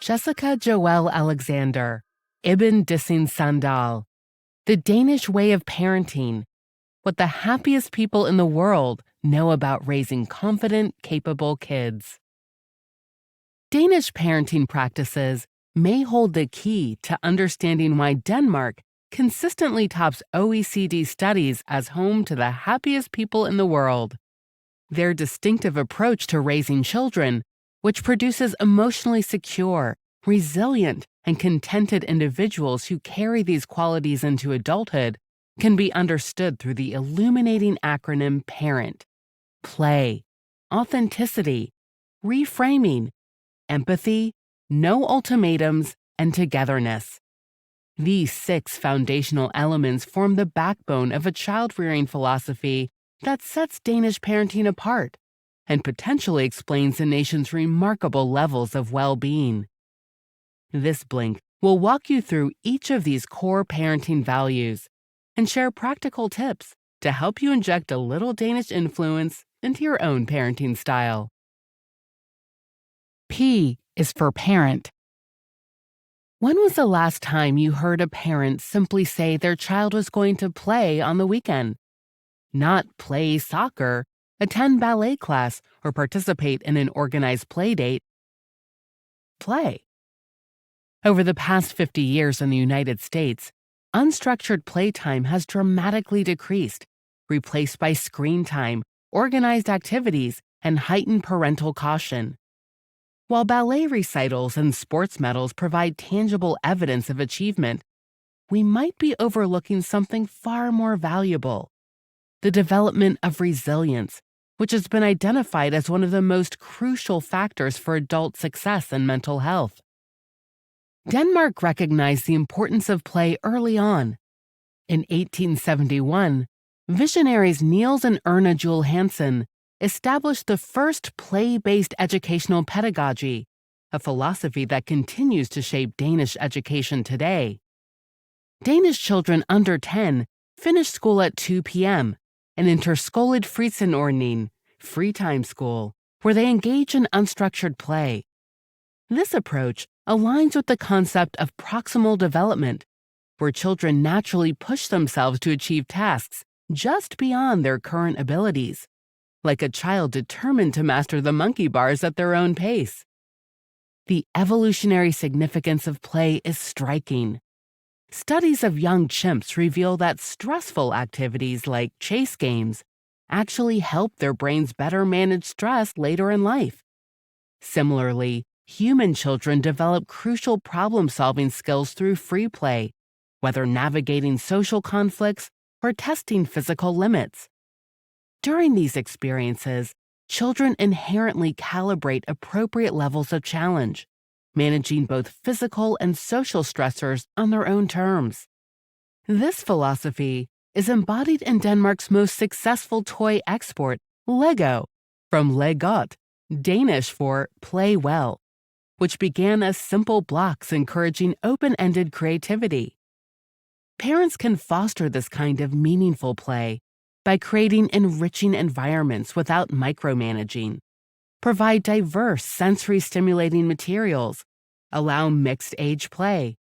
Jessica Joelle Alexander, Iben Sandahl, The Danish Way of Parenting, What the Happiest People in the World Know About Raising Confident, Capable Kids. Danish parenting practices may hold the key to understanding why Denmark consistently tops OECD studies as home to the happiest people in the world. Their distinctive approach to raising children, which produces emotionally secure, resilient, and contented individuals who carry these qualities into adulthood, can be understood through the illuminating acronym PARENT: play, authenticity, reframing, empathy, no ultimatums, and togetherness. These 6 foundational elements form the backbone of a child-rearing philosophy that sets Danish parenting apart and potentially explains the nation's remarkable levels of well-being. This Blink will walk you through each of these core parenting values and share practical tips to help you inject a little Danish influence into your own parenting style. P is for parent. When was the last time you heard a parent simply say their child was going to play on the weekend? Not play soccer, attend ballet class, or participate in an organized play date. Play. Over the past 50 years in the United States, unstructured playtime has dramatically decreased, replaced by screen time, organized activities, and heightened parental caution. While ballet recitals and sports medals provide tangible evidence of achievement, we might be overlooking something far more valuable: the development of resilience, which has been identified as one of the most crucial factors for adult success and mental health. Denmark recognized the importance of play early on. In 1871, visionaries Niels and Erna Juel Hansen established the first play-based educational pedagogy, a philosophy that continues to shape Danish education today. Danish children under 10 finish school at 2 p.m. and enter Skoled Fritidsordning, free time school, where they engage in unstructured play. This approach aligns with the concept of proximal development, where children naturally push themselves to achieve tasks just beyond their current abilities, like a child determined to master the monkey bars at their own pace. The evolutionary significance of play is striking. Studies of young chimps reveal that stressful activities like chase games actually help their brains better manage stress later in life. Similarly, human children develop crucial problem-solving skills through free play, whether navigating social conflicts or testing physical limits. During these experiences, children inherently calibrate appropriate levels of challenge, managing both physical and social stressors on their own terms. This philosophy is embodied in Denmark's most successful toy export, Lego, from legot, Danish for play well, which began as simple blocks encouraging open-ended creativity. Parents can foster this kind of meaningful play by creating enriching environments without micromanaging, provide diverse sensory-stimulating materials, allow mixed-age play,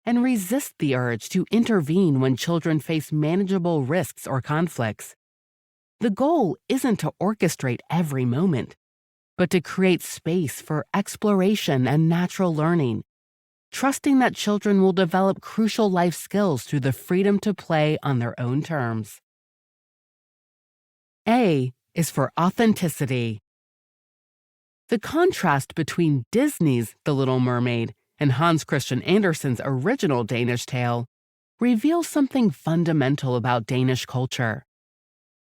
and resist the urge to intervene when children face manageable risks or conflicts. The goal isn't to orchestrate every moment, but to create space for exploration and natural learning, trusting that children will develop crucial life skills through the freedom to play on their own terms. A is for authenticity. The contrast between Disney's The Little Mermaid and Hans Christian Andersen's original Danish tale reveals something fundamental about Danish culture.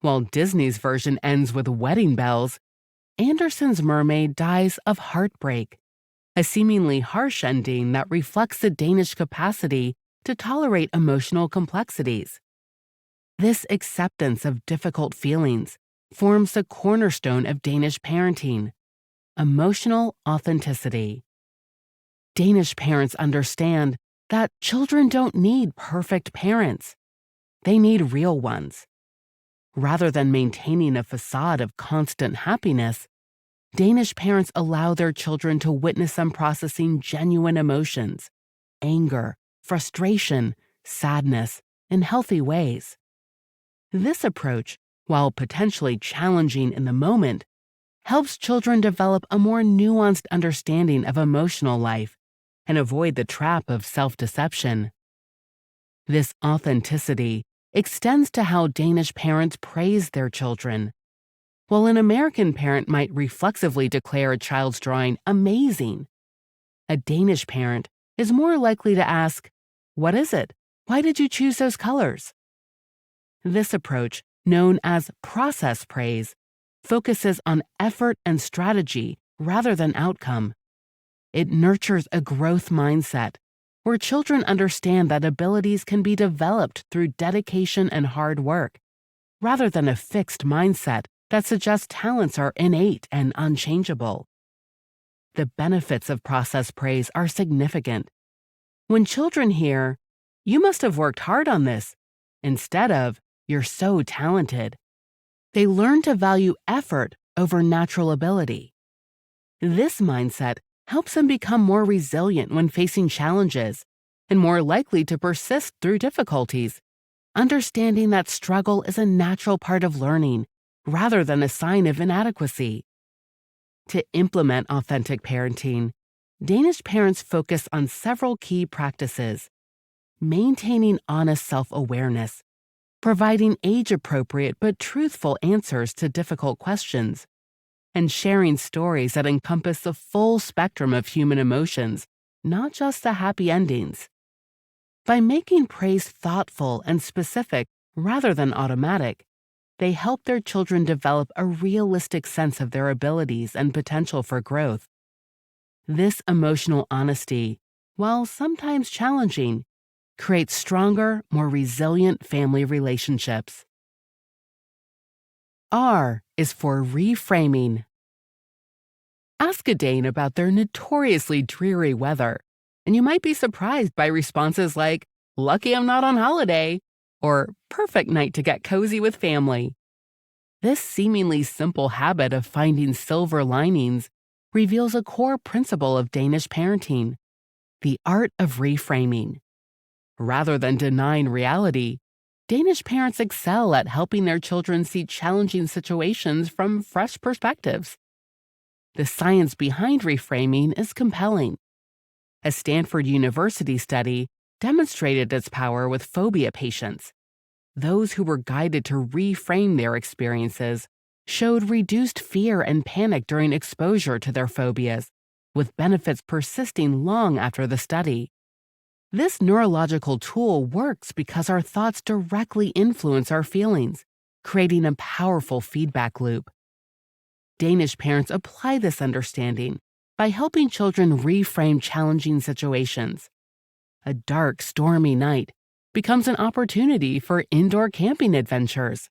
While Disney's version ends with wedding bells, Andersen's mermaid dies of heartbreak, a seemingly harsh ending that reflects the Danish capacity to tolerate emotional complexities. This acceptance of difficult feelings forms the cornerstone of Danish parenting: emotional authenticity. Danish parents understand that children don't need perfect parents. They need real ones. Rather than maintaining a facade of constant happiness, Danish parents allow their children to witness them processing genuine emotions, anger, frustration, sadness, in healthy ways. This approach, while potentially challenging in the moment, helps children develop a more nuanced understanding of emotional life and avoid the trap of self-deception. This authenticity extends to how Danish parents praise their children. While an American parent might reflexively declare a child's drawing amazing, a Danish parent is more likely to ask, "What is it? Why did you choose those colors?" This approach, known as process praise, focuses on effort and strategy rather than outcome. It nurtures a growth mindset where children understand that abilities can be developed through dedication and hard work, rather than a fixed mindset that suggests talents are innate and unchangeable. The benefits of process praise are significant. When children hear, "You must have worked hard on this," instead of, "You're so talented," they learn to value effort over natural ability. This mindset helps them become more resilient when facing challenges and more likely to persist through difficulties, understanding that struggle is a natural part of learning rather than a sign of inadequacy. To implement authentic parenting, Danish parents focus on several key practices: maintaining honest self-awareness, providing age-appropriate but truthful answers to difficult questions, and sharing stories that encompass the full spectrum of human emotions, not just the happy endings. By making praise thoughtful and specific rather than automatic, they help their children develop a realistic sense of their abilities and potential for growth. This emotional honesty, while sometimes challenging, creates stronger, more resilient family relationships. R is for reframing. Ask a Dane about their notoriously dreary weather, and you might be surprised by responses like, "Lucky I'm not on holiday," or "Perfect night to get cozy with family." This seemingly simple habit of finding silver linings reveals a core principle of Danish parenting: the art of reframing. Rather than denying reality, Danish parents excel at helping their children see challenging situations from fresh perspectives. The science behind reframing is compelling. A Stanford University study demonstrated its power with phobia patients. Those who were guided to reframe their experiences showed reduced fear and panic during exposure to their phobias, with benefits persisting long after the study. This neurological tool works because our thoughts directly influence our feelings, creating a powerful feedback loop. Danish parents apply this understanding by helping children reframe challenging situations. A dark, stormy night becomes an opportunity for indoor camping adventures.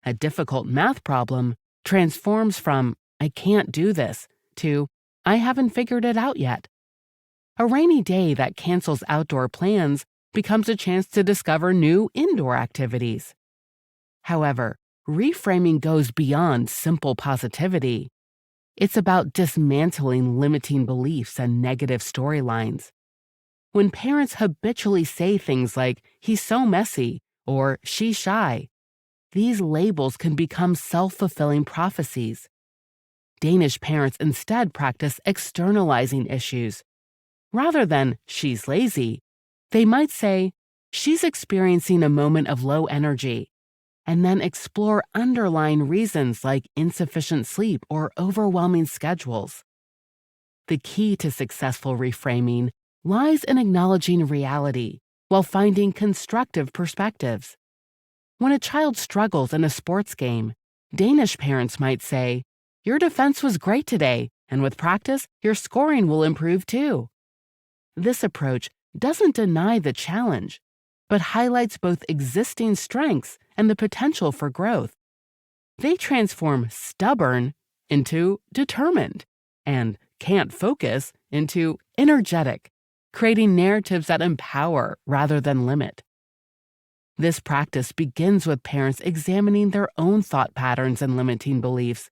A difficult math problem transforms from, "I can't do this," to, "I haven't figured it out yet." A rainy day that cancels outdoor plans becomes a chance to discover new indoor activities. However, reframing goes beyond simple positivity. It's about dismantling limiting beliefs and negative storylines. When parents habitually say things like, "He's so messy," or "she's shy," these labels can become self-fulfilling prophecies. Danish parents instead practice externalizing issues. Rather than, "she's lazy," they might say, "she's experiencing a moment of low energy," and then explore underlying reasons like insufficient sleep or overwhelming schedules. The key to successful reframing lies in acknowledging reality while finding constructive perspectives. When a child struggles in a sports game, Danish parents might say, "Your defense was great today, and with practice, your scoring will improve too." This approach doesn't deny the challenge, but highlights both existing strengths and the potential for growth. They transform stubborn into determined and can't focus into energetic, creating narratives that empower rather than limit. This practice begins with parents examining their own thought patterns and limiting beliefs,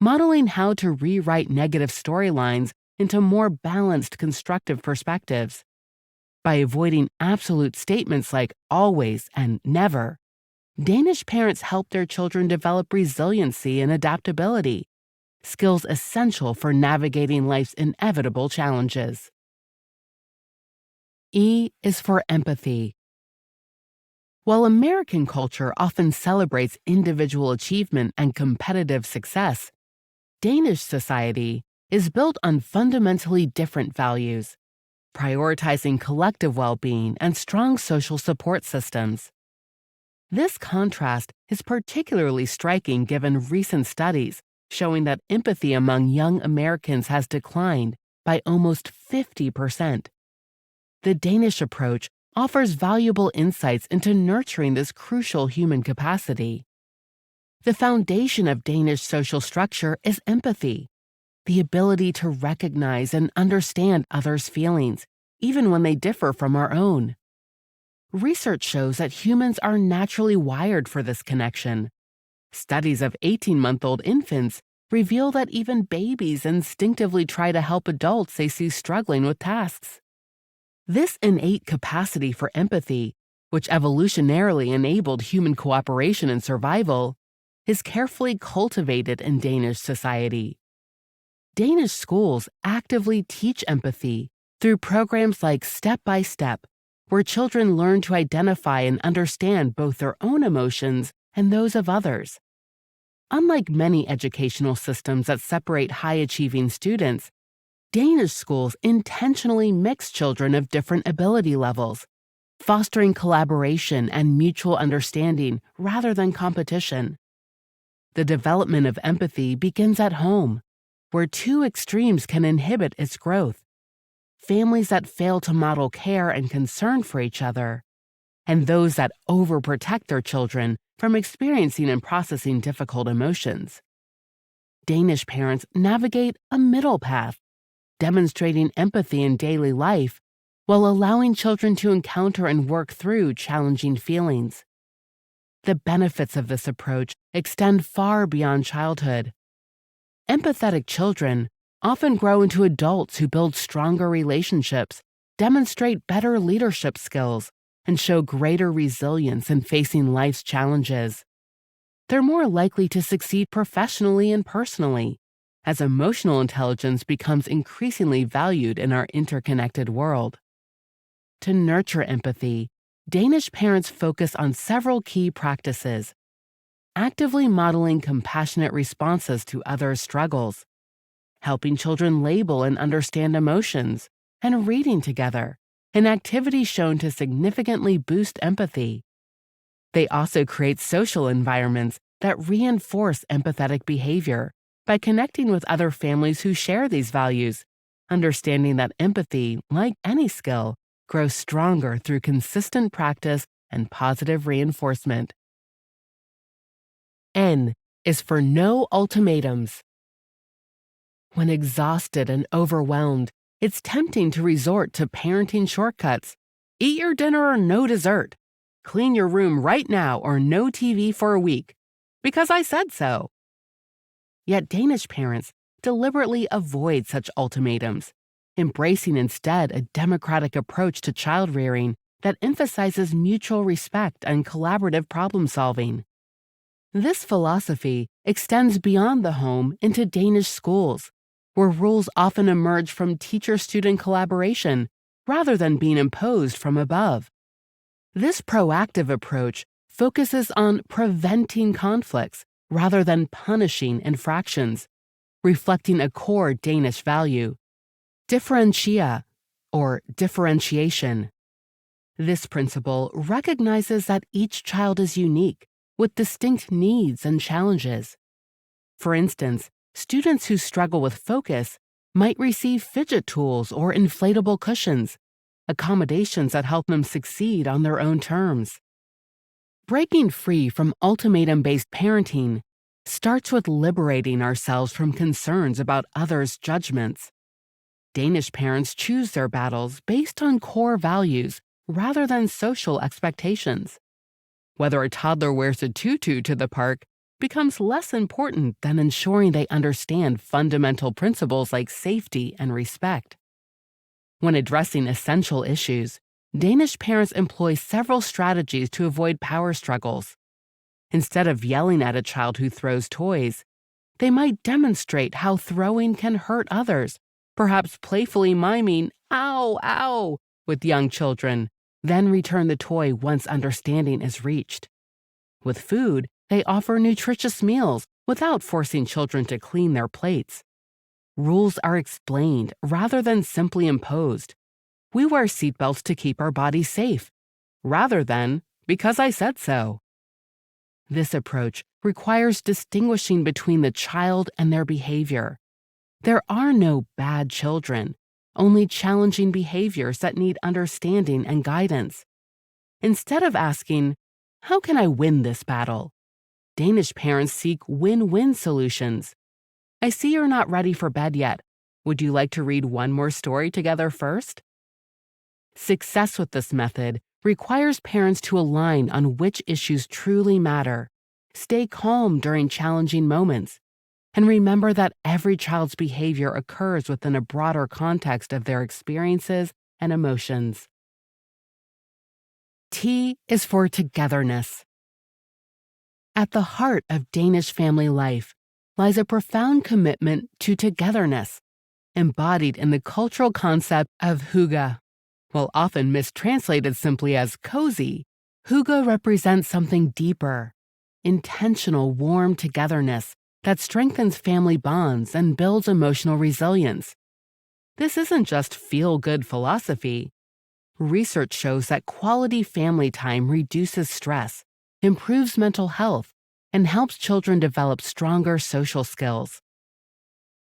modeling how to rewrite negative storylines into more balanced, constructive perspectives. By avoiding absolute statements like always and never, Danish parents help their children develop resiliency and adaptability, skills essential for navigating life's inevitable challenges. E is for empathy. While American culture often celebrates individual achievement and competitive success, Danish society is built on fundamentally different values, prioritizing collective well-being and strong social support systems. This contrast is particularly striking given recent studies showing that empathy among young Americans has declined by almost 50%. The Danish approach offers valuable insights into nurturing this crucial human capacity. The foundation of Danish social structure is empathy, the ability to recognize and understand others' feelings, even when they differ from our own. Research shows that humans are naturally wired for this connection. Studies of 18-month-old infants reveal that even babies instinctively try to help adults they see struggling with tasks. This innate capacity for empathy, which evolutionarily enabled human cooperation and survival, is carefully cultivated in Danish society. Danish schools actively teach empathy through programs like Step by Step, where children learn to identify and understand both their own emotions and those of others. Unlike many educational systems that separate high-achieving students, Danish schools intentionally mix children of different ability levels, fostering collaboration and mutual understanding rather than competition. The development of empathy begins at home, where two extremes can inhibit its growth: families that fail to model care and concern for each other, and those that overprotect their children from experiencing and processing difficult emotions. Danish parents navigate a middle path, demonstrating empathy in daily life while allowing children to encounter and work through challenging feelings. The benefits of this approach extend far beyond childhood. Empathetic children often grow into adults who build stronger relationships, demonstrate better leadership skills, and show greater resilience in facing life's challenges. They're more likely to succeed professionally and personally, as emotional intelligence becomes increasingly valued in our interconnected world. To nurture empathy, Danish parents focus on several key practices: actively modeling compassionate responses to others' struggles, helping children label and understand emotions, and reading together, an activity shown to significantly boost empathy. They also create social environments that reinforce empathetic behavior by connecting with other families who share these values, understanding that empathy, like any skill, grows stronger through consistent practice and positive reinforcement. N is for no ultimatums. When exhausted and overwhelmed, it's tempting to resort to parenting shortcuts. Eat your dinner or no dessert. Clean your room right now or no TV for a week. Because I said so. Yet Danish parents deliberately avoid such ultimatums, embracing instead a democratic approach to child rearing that emphasizes mutual respect and collaborative problem solving. This philosophy extends beyond the home into Danish schools, where rules often emerge from teacher-student collaboration rather than being imposed from above. This proactive approach focuses on preventing conflicts rather than punishing infractions, reflecting a core Danish value: differentia, or differentiation. This principle recognizes that each child is unique, with distinct needs and challenges. For instance, students who struggle with focus might receive fidget tools or inflatable cushions, accommodations that help them succeed on their own terms. Breaking free from ultimatum-based parenting starts with liberating ourselves from concerns about others' judgments. Danish parents choose their battles based on core values rather than social expectations. Whether a toddler wears a tutu to the park, becomes less important than ensuring they understand fundamental principles like safety and respect. When addressing essential issues, Danish parents employ several strategies to avoid power struggles. Instead of yelling at a child who throws toys, they might demonstrate how throwing can hurt others, perhaps playfully miming, "ow, ow," with young children, then return the toy once understanding is reached. With food, they offer nutritious meals without forcing children to clean their plates. Rules are explained rather than simply imposed. We wear seatbelts to keep our bodies safe, rather than, "because I said so." This approach requires distinguishing between the child and their behavior. There are no bad children, only challenging behaviors that need understanding and guidance. Instead of asking, "How can I win this battle?" Danish parents seek win-win solutions. "I see you're not ready for bed yet. Would you like to read one more story together first?" Success with this method requires parents to align on which issues truly matter, stay calm during challenging moments, and remember that every child's behavior occurs within a broader context of their experiences and emotions. T is for togetherness. At the heart of Danish family life lies a profound commitment to togetherness, embodied in the cultural concept of hygge. While often mistranslated simply as cozy, hygge represents something deeper, intentional, warm togetherness that strengthens family bonds and builds emotional resilience. This isn't just feel-good philosophy. Research shows that quality family time reduces stress, improves mental health, and helps children develop stronger social skills.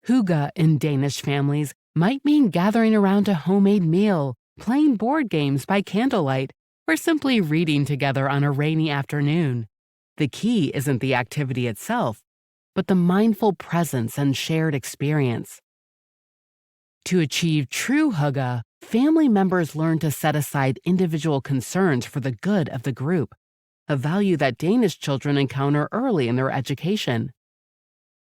Hygge in Danish families might mean gathering around a homemade meal, playing board games by candlelight, or simply reading together on a rainy afternoon. The key isn't the activity itself, but the mindful presence and shared experience. To achieve true hygge, family members learn to set aside individual concerns for the good of the group, a value that Danish children encounter early in their education.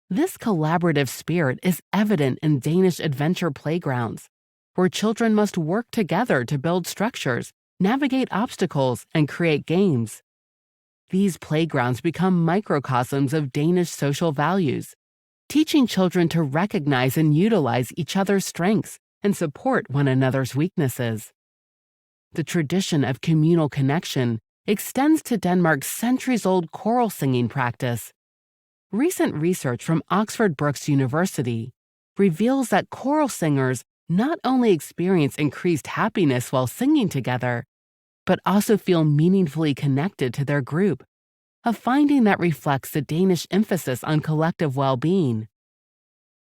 This collaborative spirit is evident in Danish adventure playgrounds, where children must work together to build structures, navigate obstacles, and create games. These playgrounds become microcosms of Danish social values, teaching children to recognize and utilize each other's strengths and support one another's weaknesses. The tradition of communal connection extends to Denmark's centuries-old choral singing practice. Recent research from Oxford Brookes University reveals that choral singers not only experience increased happiness while singing together, but also feel meaningfully connected to their group, a finding that reflects the Danish emphasis on collective well-being.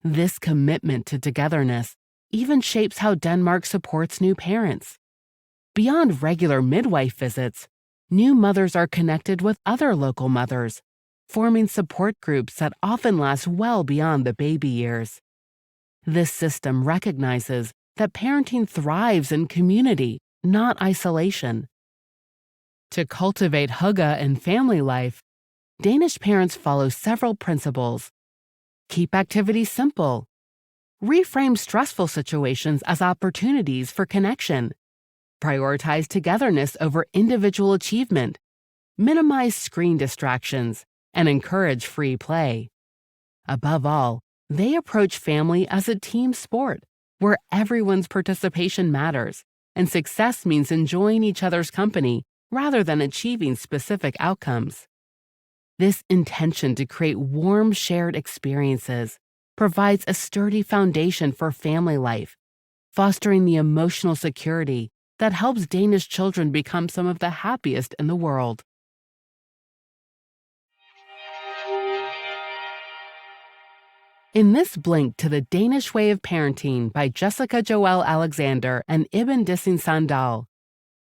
This commitment to togetherness even shapes how Denmark supports new parents. Beyond regular midwife visits, new mothers are connected with other local mothers, forming support groups that often last well beyond the baby years. This system recognizes that parenting thrives in community, not isolation. To cultivate hygge in family life, Danish parents follow several principles. Keep activities simple. Reframe stressful situations as opportunities for connection. Prioritize togetherness over individual achievement. Minimize screen distractions, and encourage free play. Above all, they approach family as a team sport, where everyone's participation matters, and success means enjoying each other's company rather than achieving specific outcomes. This intention to create warm, shared experiences provides a sturdy foundation for family life, fostering the emotional security that helps Danish children become some of the happiest in the world. In this blink to the Danish Way of Parenting by Jessica Joelle Alexander and Iben Sandahl,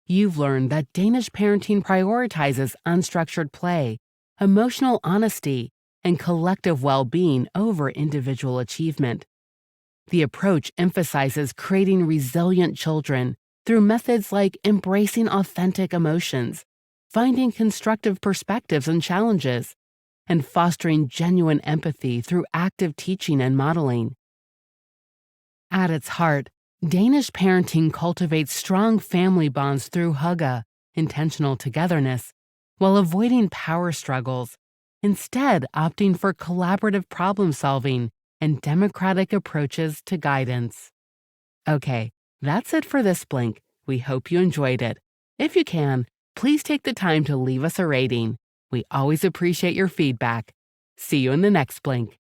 you've learned that Danish parenting prioritizes unstructured play, emotional honesty, and collective well-being over individual achievement. The approach emphasizes creating resilient children through methods like embracing authentic emotions, finding constructive perspectives and challenges, and fostering genuine empathy through active teaching and modeling. At its heart, Danish parenting cultivates strong family bonds through hygge, intentional togetherness, while avoiding power struggles, instead opting for collaborative problem solving and democratic approaches to guidance. Okay, that's it for this Blink. We hope you enjoyed it. If you can, please take the time to leave us a rating. We always appreciate your feedback. See you in the next Blink.